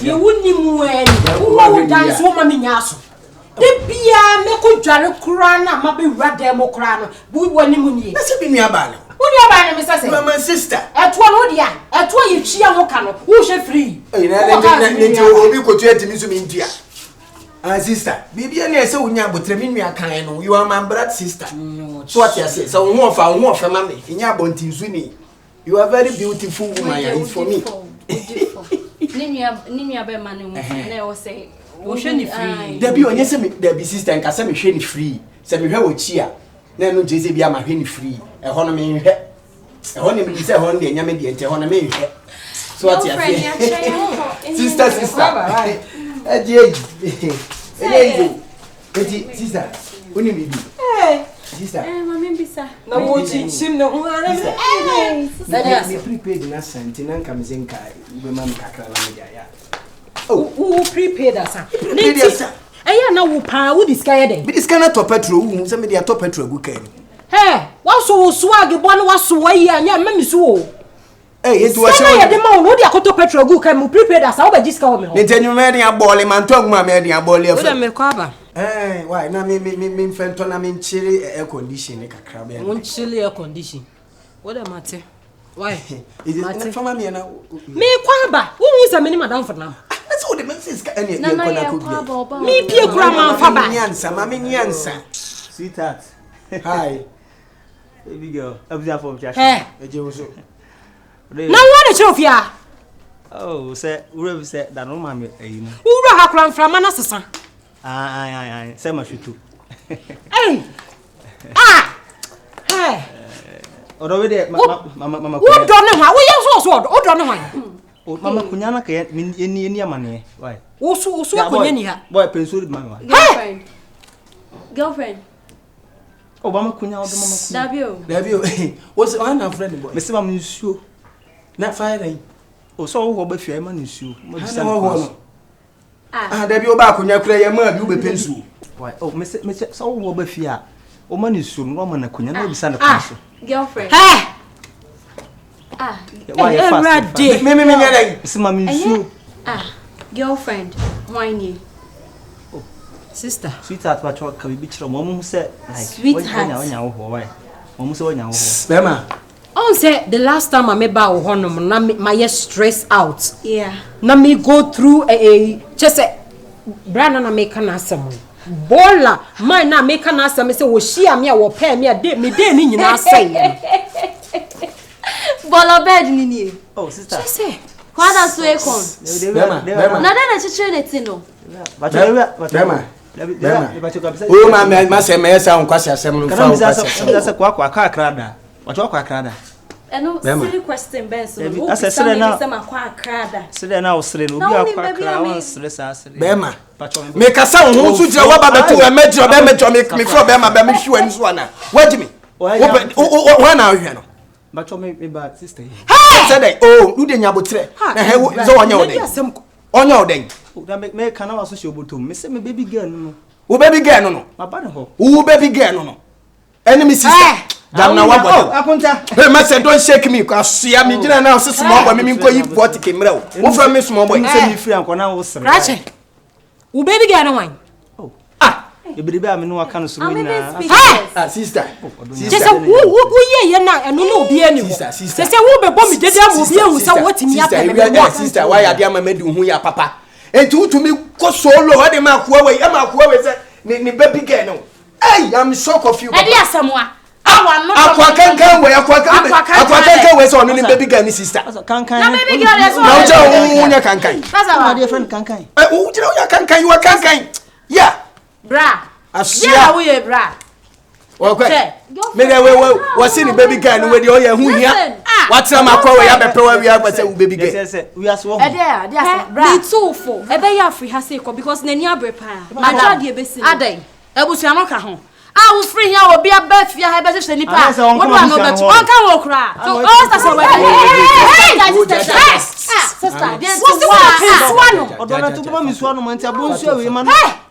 You wouldn't win. Who dance woman in Yasu? The Pia Meko Jari Kurana, Mabi Rademo Kurano, we were Nimuni. Let's be near Bano. Who you buy, Mr. My sister. At one Odia, at one you cheer Mokano, who shall free? You could get to Miss India. Sister, baby, I saw you, but Treminia Kano, you are my brother sister. So what you say, so more for mammy, in your bonty swinny. You are very beautiful woman for me. Nimia be manu, never say. Ocean free. There be on yes, there be sister and Cassami Shani free. Semi her with cheer. Then no Jay be a Mahini free. A honey, a honey is a honey and Yamadi and Tehoname. So what you sister, sister, when you be. Sister, mamma bisa. No watching sim no. Prepaid in a cent in Ankamzinka, women Kakala. Oh, who prepaid us? I know who power would discard it. But it's kind of top petrol, somebody at top petrol good came. Hey, what's so swag? One was sway and your mammy so. Hey, it was the man who the top petrol good came who prepared us over this coming. Then you made a ball and talk my made a ball of them. Eh, why? Now, me Fenton, I mean, chilly air condition, like a crab. One chilly air condition. What a matter? Why? Is it for me now? Me, Quaba, who is a minimum down for now? That's all the message. Me, Pia Grandma, Faba, Yansa, Mammy Yansa. Sweetheart. Hi. Baby girl, observe from Josh. Now, what a trophy! Oh, say, whoever said that no mammy, you know. Who have from Manassa? Aye, say my shoe too. Hey! Ah! Hey! Although there, Mamma, who don't know how we are so sword, or don't know why. Oh, Mamma Kunyana can't mean any money. Why? Also, boy, pencil, my Girlfriend. Oh, Mamma Kunya, W. What's one of friend boy? Mr. Mamma, you not firing. Oh, so what if your man is you? There be back on your prayer, you be pencil. Why, oh, Mr. So what if you are? Oh, man is soon, woman, I couldn't be son of pencil. Girlfriend. Why, girlfriend, whiny. Sister, sweetheart, what can we be to a woman who said, sweetheart, Bema. oh, say the last time I made bow honor, my stress out. Yeah. Now me go through a just a brand and make an answer. Bola, my na make an answer. Me say, was she a me or pay me a day, me day in your say. Bola bed nini. Oh, sister. She say, what does we con? Bema. Na then I train it no. Bema. Oh, my man, must say, may sound quite a similar. That's a quack crada. What your quack crada? And no silly question, Benson. I said, now, so then I'll say, no, Bema. Make a sound who should you about to a metro, make me for Bema, Bema, you and Swana. What do you mean? When are you? But you make me bad, sister. Said, oh, you didn't have to so on your day. On your day. That make me can also show to Miss baby girl. Who baby girl? No, my brother. Who baby girl? No, enemy sister. Damn now, what? Master, don't shake me because see, I'm in now. So small, I mean, what came out. Who from Miss Mobile? Say me free and can now. Ratchet. Who baby girl? Wine. Oh, you believe I know I can't swim. Sister. Just who ye now and no be any sister. Say, who be bomb did you what in your sister? Why are you made who ya papa? And to me, go solo. What am I? Who is it? Me baby girl. Hey, I'm so confused. Idea someone. I can't wait on any baby girl, sister. Can't baby girl is no, can't. That's my dear friend, can't. Oh, you are can't. Yeah, bra. Yeah, we bra. Okay. Maybe what's in the baby girl with your who here? What's some of our we have baby girl? We are so there, too full. A bay free has because Nania Brepa. My dad, dear Bessie. Ade, I was Yamaka home. I was free here will be a birth for your better than Nipa. What one of the one can walk around. So, all that's all. Sister,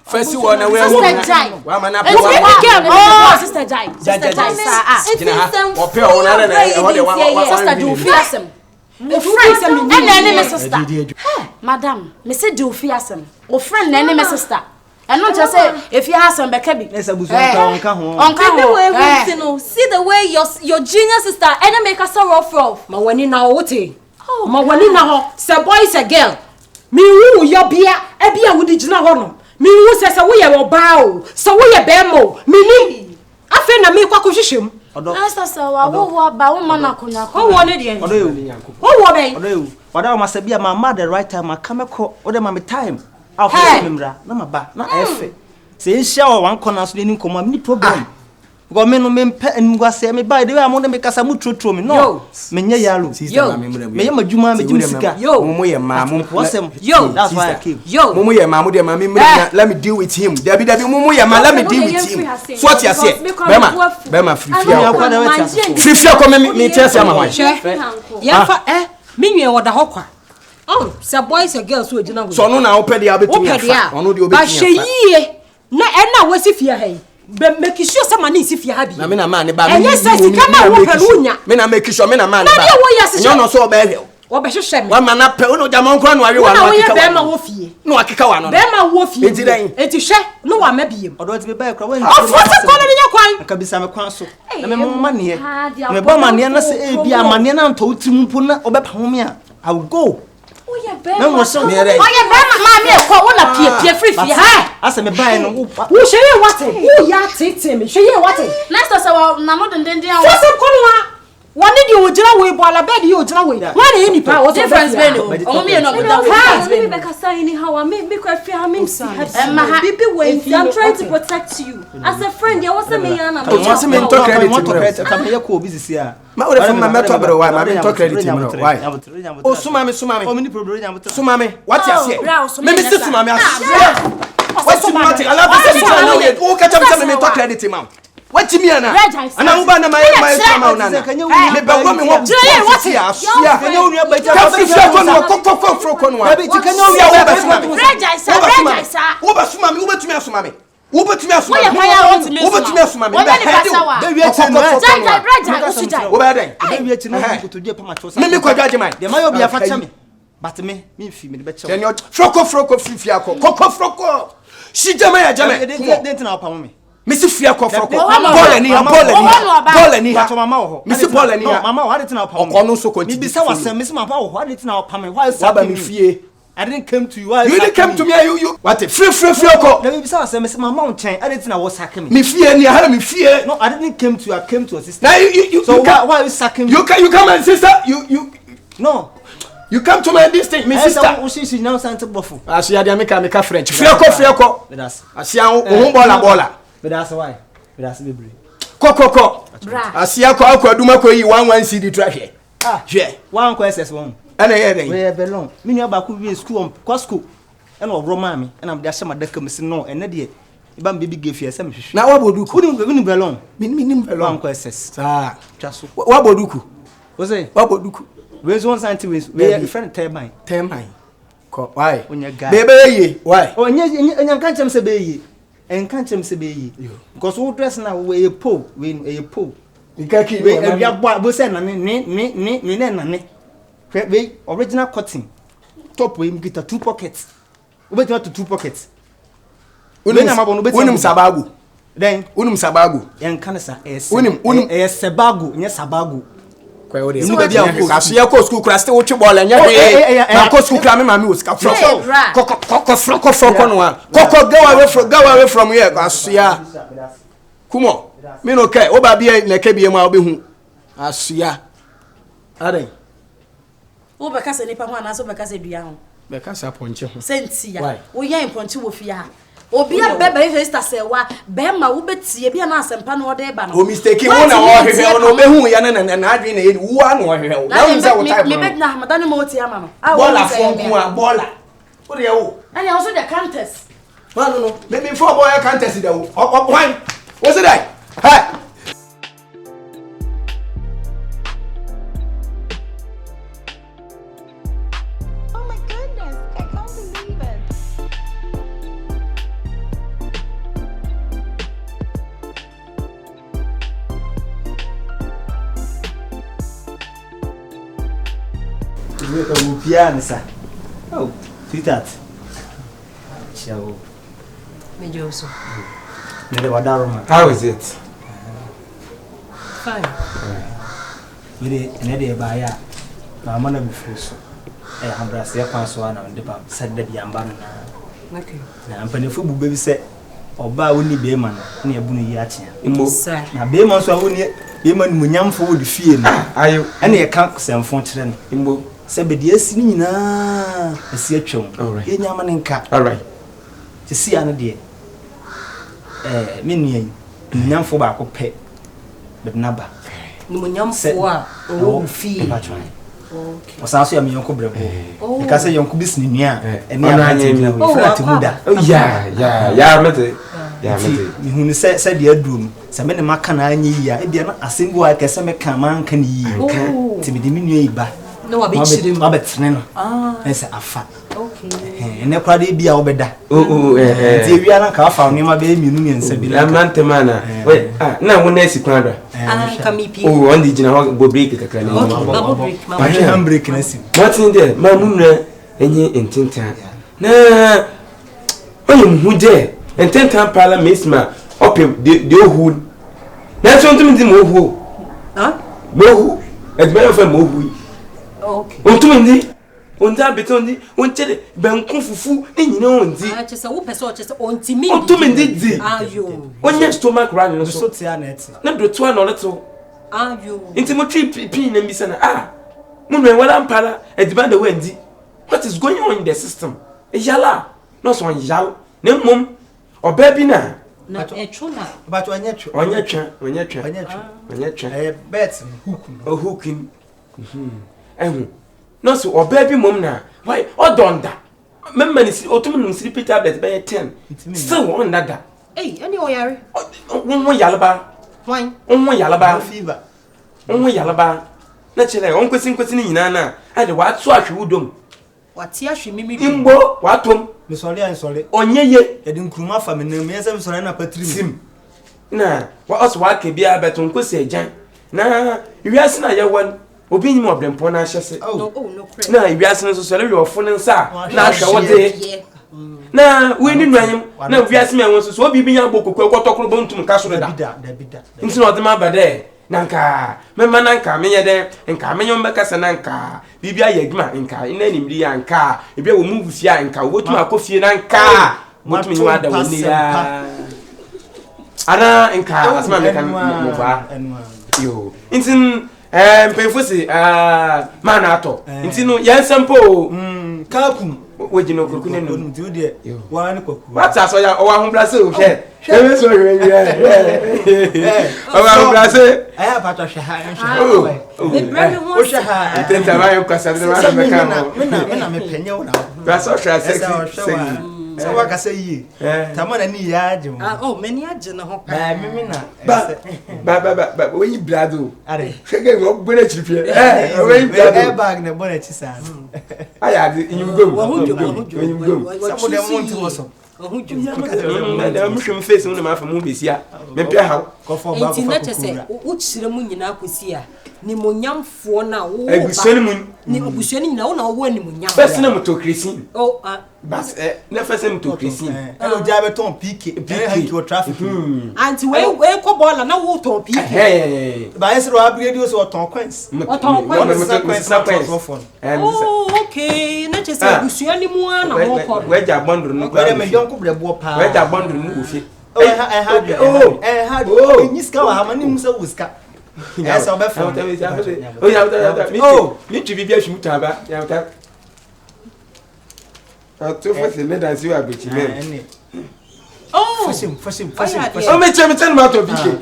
first one away. Sister Jai. Sister Jai. Sister Jai. say me. And my sister. Madam, me say do fiasem. O friend na my sister. And not just say if you have some bekabi. Yes, abusu onka ho. Onka see the way your junior sister and make us so rough. Ma wani na wote. Ma wani na ho. Say boy is a girl. Me wu yo bia e bia wudi gina ho no. Me wu say we ye oba o. So we ye bemo. Me ni. Afa na me kwa kohwehwem. Nasa sawa wo ba wo mana konya ko. Wo ne de. Odo yo. Wo ben. Odo yo. Wada ma sabia ma the right time ma kameko. Odo ma me time. After memra na maba na efe se nhia o wan kona so ni nkoma ni problem go me no me mpa ngwase me by the way amode me kasa mu trotro me no me nya yalo me yema djuma me djum sika momo ye ma mo wasem that's why I came momo ye ma mo de ma me let me deal with him dabi momo ye ma let me deal with him so what you say bema frifia ko me tiase ama hwan ya fa me nwe woda hokwa. Oh, say boys and girls who ejina go. So no na opedi abetumi afa. Ono de obetumi afa. Ba hweye. Na na wasi fia ha yi. Be make sure say mani si fia ha bi. Na me na man ba me. Enye say sika na wo pelu nya. Me na make sure me na man ba. Na de wo yase. Enye no so oba hwe. Wo be hwehwe me. Wa man na pe ono jama nkwa no awe wa no akeka. Be ma wo fie. No akeka wa no. Be ma wo fie. Enti dan. Enti hwe no wa ma biem. Odo ti be ba ekra wa. Of course ko no nya kwan. Akabisa me kwan so. Na me mama ne. Me ba mane na se e bia mane na nto utimpo na obepa ho me a. I will go. No more so near there. Oye be ma me ko wona pie free fie ha. Asa me ban no. Wo hweye wate. Wo ya tete me. Hweye wate. Next say na no den dia. Fose ko no a. Wani di ojira we bo ala bed yi ojira we. Wani ye nipa o difference be no. O me no be that way. Me be kasa anyhow. Me ko afia ha me si. Bibi we I'm trying to protect you. As a friend, you was me yana. What's me talk credit? Come here ko busy sia. Ma ore from my talk bro why? Ma me talk credit no. Why? Oh sumame. O mini problem sumame. What you say? Me say sumame. What sumame? Allah be say now yet. O catch am me talk credit man. What you mean ana? Ana uba na my sama una. Me ba go me wo. What ya? Kanya unu ba ta. Ka fifia ko no kokko ko no. Abi kanya unu ya ba sumame. Wo ba sumame, wo betumi asumame. Wo betumi asumame. Wo betumi asumame. Be head. Be wi echi no. Wo ba den. Be wi echi no ko to je pa ma chosa. Me ko dwaje man. De mayo bia fa chame. But me fi me de be che. Then froko fifia ko. Kokko froko. Shi jama ya jama. De tina pa mo me. Missy Fia Froko, Bolani, Mama, Missy Bolani, Mama, why didn't I pay? Or so could be so Miss Mama, why didn't I pay? Why Sabami Fie? I didn't come to you. You didn't come to me, you what a free Froko. Let me say, Miss Mama, I didn't know what's hacking me. Fear, you had me fear. No, I didn't come to you, I came to a sister. Now you so why are you sacking me? You come and sister, you no. You come to my district, my sister. She now sent a buffalo. I see America French. Froko. I see bola. But that's why. That's the breed. Koko. Asia ko akwaduma ko yi 11 CD track here. Hwe. One question one. Ana ye den. We be long. Me nua ba ko wi school ko school. E na obro ma me. E na me dey ma daka me se no ene de. E ba me bi gefie se me hwehwe. Na wa boduku. Uni be long. Minim be long. One question. Sa. Twaso. Wa boduku. Wo say? Wa boduku. We so one santi we friend Telemo. Ko why? Onya guy. Bebe ye. Why? Onya kan chem se be ye. En kan chem se be yi because wo dress na we po we po ikaki we abo bo se na ne na ne we original cotton top we get 2 pockets we bet to 2 pockets unum sabagu then unum sabagu en kan sa unum sabagu nye sabagu kwa ode mu ba bia ko aso ya ko school class te wo twi ball nya na ko school class me ma me wo ska froko no a koko go away from here aso ya kumo me no kai wo ba bia na ka bia ma obehu aso ya ade wo be ka se nipa ho ana so be ka se dua ho be ka sa ponche ho senti ya wo yan ponche wo fia obi a bebe sister say wa be ma wo betie bia na asempa no ode ba no o mistake wo na wo hwehwe no behu ya na adwe na ye wo anu hwehwe na wo nza wo type me bet na madani mo tie ama no bola fonku a bola wo de wo ani also the contest no me for boy contest de wo why what's it that hey Piano, sir. Oh, sweetheart. Ciao. Mejoso. How is it? Fine. We did buy a mamma before so. I have brass your password on the pump, said that Yambana. Okay. I'm penny for baby said, or buy only Bayman near Bunny Yachi. Sir. Now, Bayman so only Bayman Munyam for the fear. Are you any account some fontaine? Imbo. Said, but yes, Nina, a sea chum. All right. In Yaman and cat. All right. To see another day. Minion, Munyam for back pet. But Naba. Munyam for oh, fee. Okay. Osaa am yonko brebo. Because say yonko business nia ene Atemuda. Oh yeah, mate. Yeah, mate. Me hu say de aduru say me ne maka na anyi ya e bia na asembu a kese me kan man kan yi. Ti me de me nua iba. No wa be chire mu. Ba betene no. Say afa. Okay. Ene kwa de bia obeda. Ti ewia na ka afa onima be mienu ne nsa bi. La man temana. We na wo na esi kwanda. Kamipi. Oh, on the general go break kakra na. Bubble break. Ma hand break na si. Martin there, ma munna enye Ntentan. Na oyem hu there. Ntentan pala mesma opem de ohu. Na so ntumi di mo ohu. Mo ohu. Edme fa mo ohu. Okay. Ntumi ndi. Onza betondi, onchede benku fufu enyina onzi. Chese wo pese o chese ontimi. Ntumi ndi di. Ayo. Onye stomach run no so. Tia na eti. Na do to na leto. Ayo. Inti mo trip pin na mbisa na Munwe wala mpala ediba de wendi. What is going on in the system? Yala. No so yal. Na mom oba bi na etwo na. But onye twa. Bet hook. O hooking. Ehu. No so oba bi mom na. Why odonda. Memma ni si otum no sleep tablet by 10. Still on that. Hey, any oyare? Won yalaba. Why? Won yalaba fever. Won yalaba. Na chele on kwesi ni nyina na. Ade wa to ahwe wudom. Wati ahwe mimi. Imbo watom. Me sorry. Onyeye. Yedi nkruma fa me nem yesa me sorry na patrim. Sim. Na wa oso wa ke bia beton kwesi agyan. Na wiase na ye won obi nyim obrempo na ahyese. No crap. Na wiase no so so le ofo ne nsa na ahwe wote. Na we ni nuanyem na wiase me won so obi bi nya bokoko ekotokro bontum ka so da. Nti no odema bade. Nanka mema nanka menye de nka menyo mbeka se nanka bibia ye adwuma nka ina nimri ya nka ebia wo mu fia nka wo tuma akofie nanka motumi nwa da woni ya ana nka asma meka mo ba yo intin mpenfosi mana ato intino yensempo kakum wojino kokune no ndu de wa ni koku wata so ya o wa humblase o hwe ebe so hwe o wa humblase aya pata hwe ha the brand o hwe ha Ntentan ba yo kwasa de ma meka me me penye wo na ba so hwe sexy so wa ka say yi tamana ni ya age mo many age na ho ba me na ba when you blado are shege go gbere chipie when you blado bag na bona chi sa aya de nyumgom some dem want to also na mushum face no ma fa mu besia me pe hawo kofo ba kofo chese wo chire mu nyina akosi a ni monyamfo na wo egusuani mu ni egusuani nyina wo na wo ni monyam first na motokrisin bas na first na motokrisin elo jabe ton pike haki o traffic anti we ko bola na wo ton pike ba yesro upgrade o so ton coins o ton coins okay na chese egusuani mu na wo ko we ja bondro no we me jonko brebo pa we ja bondro no wo fi niska wa hamani musa wuska esa obe fo mi tu bibia hwim taba ya ta to fo se me dan si wa bechi me fasim o me chem ma to bike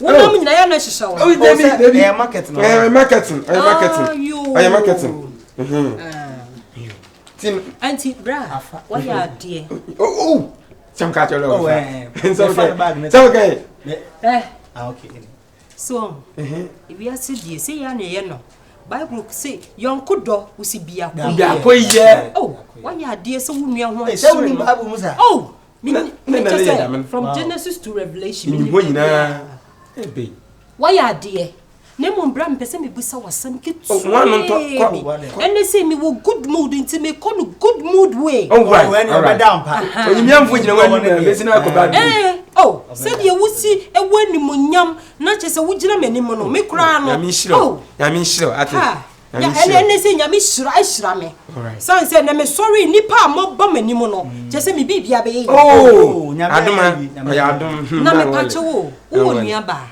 wo na mu nyina ya na hihya wo David market no marketing Tim anti bra what ya dear some catch all over okay so if you are see say ya na ye no Bible say yonko do usi bia ko ye what ya dear so wo nua ho say wo ni Bible musa from Genesis to Revelation ni ho nyina what ya dear Nemo Bram Pesa me busa was some kids. One on top. And they say me will good mood into me call good mood way. Oh, right. When you're down, when you young for you, oh, said you would see a winning munyam, not just a woodjam anymore. Me cry, I mean, sure. I mean, sure. And then say, I miss Rame. Son said, I'm sorry, Nipa, more bum anymore. Just let me be baby. Oh, I don't know. Oh, nearby.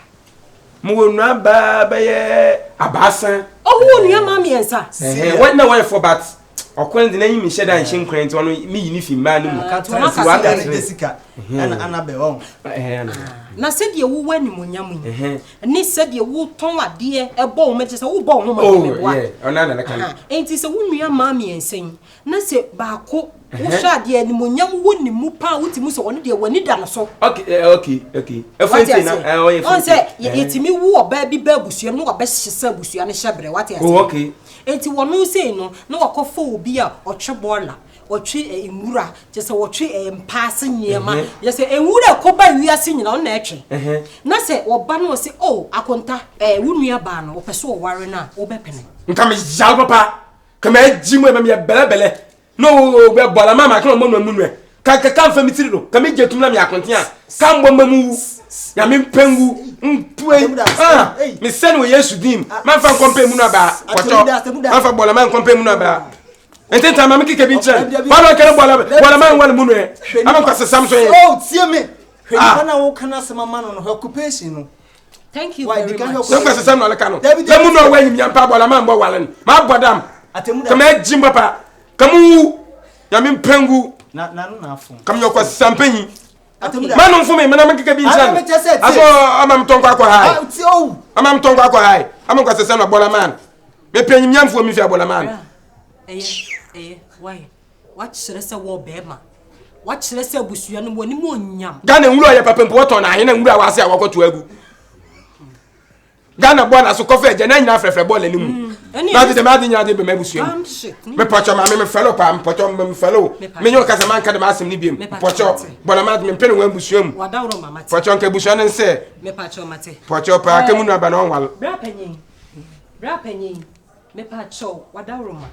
Muna ba ye abasa. Oh, who near mammy and sir? What no way for but or when the name is shed and shin cranes on me if you man Jessica and Annabelle. Now said you will win Munyam, and they said you will tongue a dear a bone matches a bone. Oh, yeah, another kind. Ain't it a woman, mammy and sing? Nase Bako. Osaa de ni monyam woni mu pa wutimu so woni de wani da no so. Okay. Efonti na on say yetimi wu oba bi ba busua no oba hyesa busua ne hyebre what ya say. Oh okay. Enti wono say no na wakofo obi a otwe bola, otwe emura, just otwe mpaase nyema. You say emura koba wiase nyina on na etwe. Na say oba no say oh akonta wunua ba no opese o ware na obepene. Nka me jal papa. Kama ejimu e me bele. No, we bola mama kan mo nunu e. Kan fa mitiri no. Kan me jetum na me akonte a. Kan bo mamu. Ya me mpengu. Mpue. Ah, me sen we Yesu dim. Man fa kompe mu na ba. Kwacho. Man fa bola man kompe mu na ba. Ntentan ma me kike bi nchen. Ba no kere bola man wan mu no e. Ama kwa sesam so e. Oh, tie me. Hwedi na wo kana sema man no occupation no. Thank you very much. So kwa sesam no le kanu. Le mu no wa yim yampa bola man bo walen. Ma bodam. Atemuda. Kama jim papa. Kamu ya me mpengu na no afun kam yokwa sampanyi Atemuda manu mfu me na makika bi njan aso amam tonko akwa hai amam tonko akwa hai amam kwa sesa na bola man me panyi nyamfo mi fi abola man why what serese wo bema what serese busua no woni mo nyam Gana nwuro ya papa mpo to na he na nwuro awase awokoto agu Gana bola so kofa je na nyina frefre bola ni mu na de ma de nya de be mabusua me pocho ma me fellow pa pocho me fellow me nyo kasa man ka de masem ni biem pocho bola ma me pene wan busua mu wadawro mama pocho nka busua ne nse me pocho mate pocho pa ka mu na ba no nwal bra panyin me pocho wadawro ma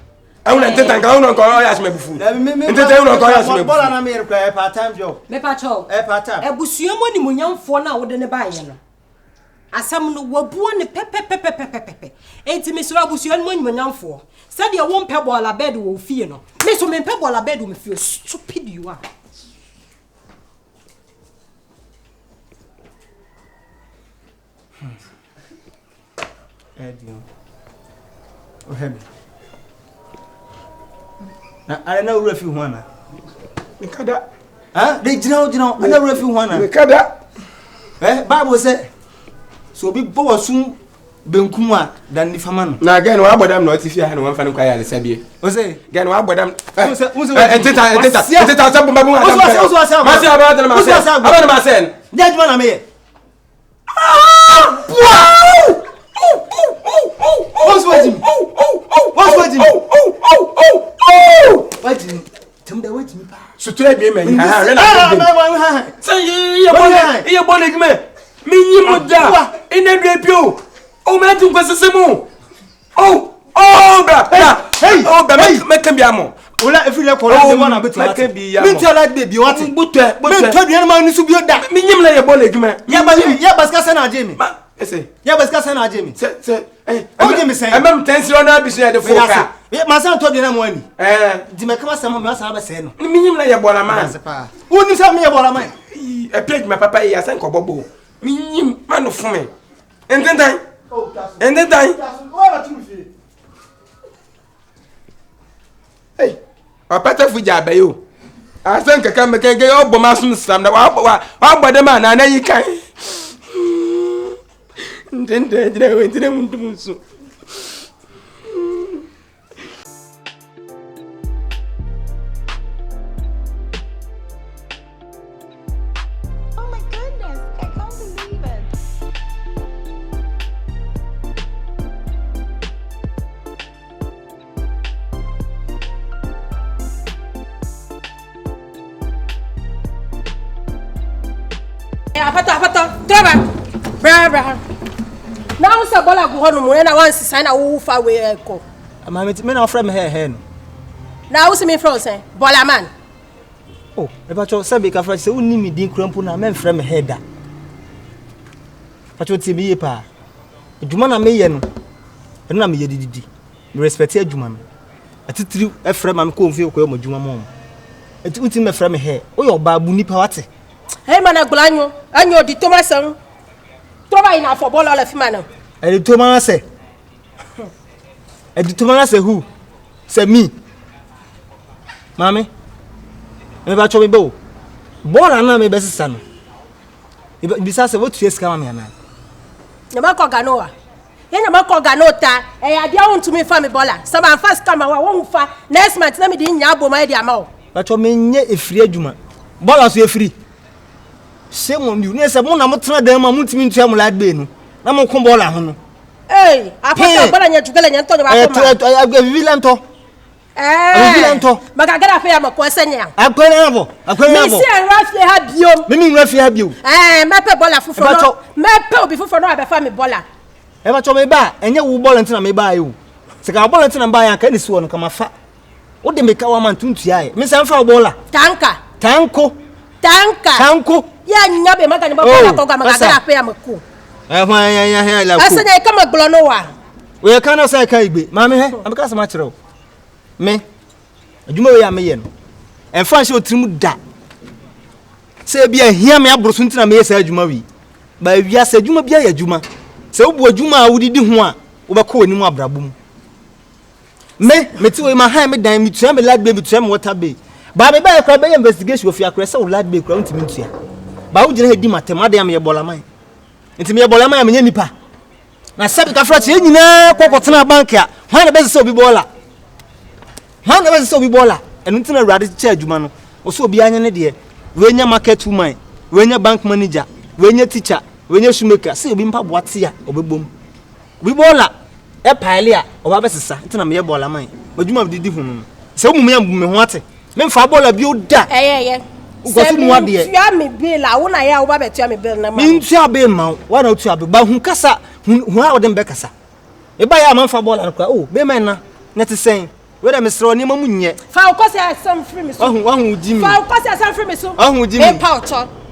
awuna Ntentan ka awuna ko ya sme bufu Ntentan awuna ko ya sme bola na me require part time job me pocho part time busua mo ni munyamfo na wo de ne ba ye no asam no wabuo ne pepepepepepepe enti me so abusua no nyamfo said you won pe bola bed wo fie no me so me pe bola bed wo me fie stupid you are Edio ohem na ana wura fi ho ana nikada de jina ana wura fi ho ana nikada Bible say so bi bo wasun benkum a dan ni fama no na again wa bodam na otifi ha na wan fa ne kwa ya le sabie o say again wa bodam Ntentan sabu babu ha ma se aba da ma se aba da ma se judge man na me what's waiting me so to be me ha re na say ye bona gme mi nyimuda ina dwepio o ma tu kwasesemu bra hey bra make be amo ola every le kola de wana betu make be amo mi tell baby what butwe mi to de ma ni su bi oda mi nyim la ye bona gme ya baska sana ajemi ese ya baska sana ajemi se o je mi sen emem tensi na bisu ya de foka ma san to de na mo ani di me kama sama me san ba se no mi nyim la ye bona man o ni sa me ye bona man e plate my papa ya san ko bobo mi nyim manu fume Ntentan hey papa ta fuja abayo asan kaka mekenge obo masun sam na wa gbode ma na yi kan Ntentan jira mundu so Apata, traba. Bra. Now Sobolo bola go hono mo na wan sisan na wo fa we ko. Mama me na ofre me he no. Na wo se me from say bola man. Oh, e ba cho sabe ka fra se unni mi din krampo na me frɛ me he da. Fa cho ti mi ye pa. Adwuma na me ye no. Eno na me ye dididi. Me respect adwuma no. Atitiri e frɛ ma me ko mfie ko ye mo adwuma mo. Eti uti me frɛ me he. O yo ba bu nipa wate. Hey man aglanyo, anyo di Thomason. Trova ina for ball all fima no. E di Thomas say. E di Thomas say who? Say me. Mami. Me ba cho me bo. Ball na me be sisa no. Bisa say what years ka me na. Nyama ko ganoa. Ye nyama ko ganota. E ya dia won to me fa me bola. Sama fast come wa won fa. Next month na me di nya aboma di ama o. Ba cho me nye efiri adwuma. Bola so efiri. Se mo ni ne se mo na mo tena dan ma mo ntimi ntua mo lad be no. Na mo kon bola ho no. Eh, apata bola nya tugele nya nto ba ko ma. Vilanto. Vilanto. Magagara fe ya mako esenya. Akwena abo. Mi si enra fie ha biom. Me nra fie ha biom. Mepe bola fufuro no. Mepe obi fufuro no abefa me bola. E ba cho me ba, enye wo bola ntina me ba yo. Se ka bola ntina ba ya ka ni si won ka mafa. Wo de me ka wa man tuntua ye. Me se mfa bola. Tanko. Ya nyabe maka ni bola ko ga magagara fe ya mako. Hwan ya la ko. Asenya ka maglo no wa. We ka no say ka igbe. Mama he, am ka sama kire o. Me. Adwuma we ya me ye no. Emfa nse otrimu da. Se bia hia me abroso ntina me ye sa adwuma wi. Ba wia sa adwuma bia ya adwuma. Se wo bu adwuma a wodidi ho a wo be ko onimu abrabum. Me ti we ma han me dan me tua me lad be me tua me water be. Ba me ba e kra be investigation of your crest so lad be kra ntimi ntua. Ba wo gina he di matem ade am ye bolaman. Ntimi ye bolaman me nya nipa. Na sabi ka fra che nyina kokotena bank a hwan na be se obi bola. Hwan na be se obi bola. Enu ntina awurade che adwuma no. O so obi anya ne de. We nya market woman, we nya bank manager, we nya teacher, we nya shoemaker. Se obi mpa boate a obebom. Obi bola e paile a oba be sesa. Ntina me ye bolaman. Adwuma didi hu no. Se wo me me ho ate. Me mfa bola bi o da. Se mu ade. Tua me bill a wo na ya wo ba betua me bill na ma. Me tua bill ma wo na tua bill ba hu kasa hu a wo dem be kasa. E ba ya man fa bola no kwa o be man na net sen. We dem sro ni mamu nye. Fa o kosi asam free me so. Wahu jimi. Fa o kosi asam free me so. Wahu jimi. E pouch.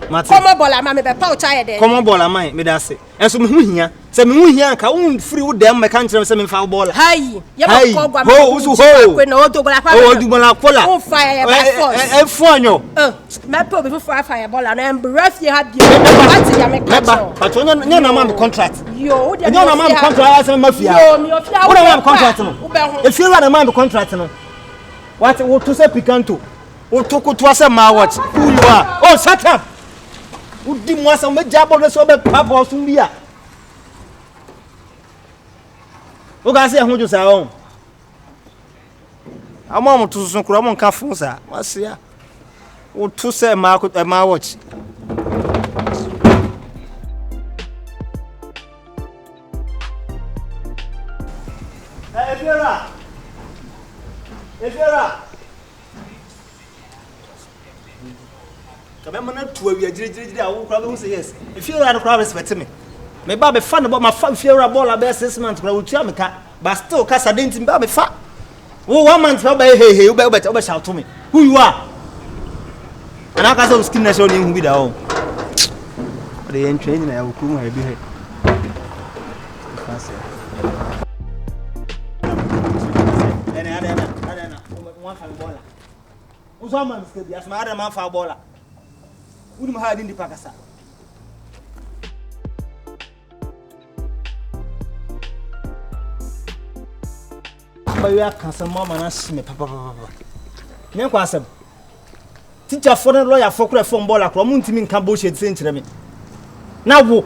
Komo bola ma me be pouch aye de. Komo bola man me da se. Enso me hu hia. Se me hu hia ka wo free wo dem me kan kire se me fa bola. Hayi. Ye ba ko gwa ma. Ho usu ho. Kwe na o dogola fa. O dogola kola. O fa ya ba force. E fu anyo. Me pe obi fu fa ya bola na embrace ye ha bi. What ya me catch. But nya na ma me contract. Yo, nya na ma me contract ase mafia. Yo, mi ofia. Wo na ma me contract no. If you na ma me contract no. What to say picanto? What to say my watch? Who you are? Oh, shut up! Who did want some job on the sober papa or Sumbia? Who can say who you say home? I'm on to some cramon cafusa. What's here? What to say my watch? Efera. Kabema na tuwa wi agire a wo kra be say yes. Efera no kra respect me. Me ba be fa no ba ma fa Efera ball about 6 months kra wo tua me ka. But still ka sadenti ba be fa. Wo 1 month ba hey wo be shout to me. Who you are? And I can say skin na show ni hu bi da o. The entry na ya wo kru ha bi he. Uso man steady as my other man fa bola. Udi ma ha di pakasa. Ba ya kansa mama na shime papa. Me kwa asem. Teacher for the lawyer for kura phone bola kro mu ntimi nka bullshit se nkire me. Na wo.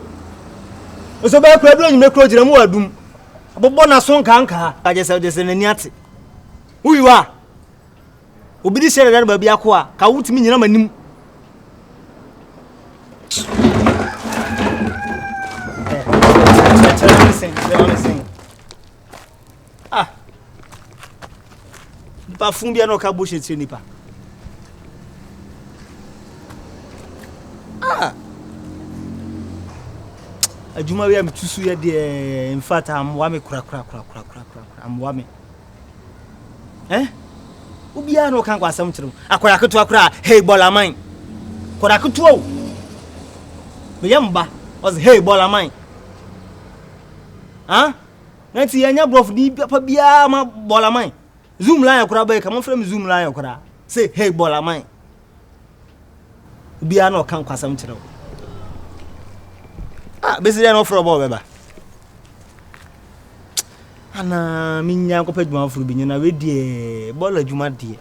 Oso ba kura bi onyime kro gire mu wadum. Abobo na so nka. Agese nani ate. Who you are? Obi di share da ba bia ko a ka wutimi nyina manim. Ah. Ba fun bia no ka bo sheti nipa. Ah. adwuma we am tusu ye de in fact am wa me kura am wa me ubia no kan kwasam kyerem akwara keto akura hey bola man kwara keto o me yamba was hey bola man nanti yanya brof di papa bia ma bola man zoom line akura ba come from zoom line akura say hey bola man ubia no kan kwasam kyerem besi no for ball beba ana minya ko peduma furu bi nyina we die ball adwuma die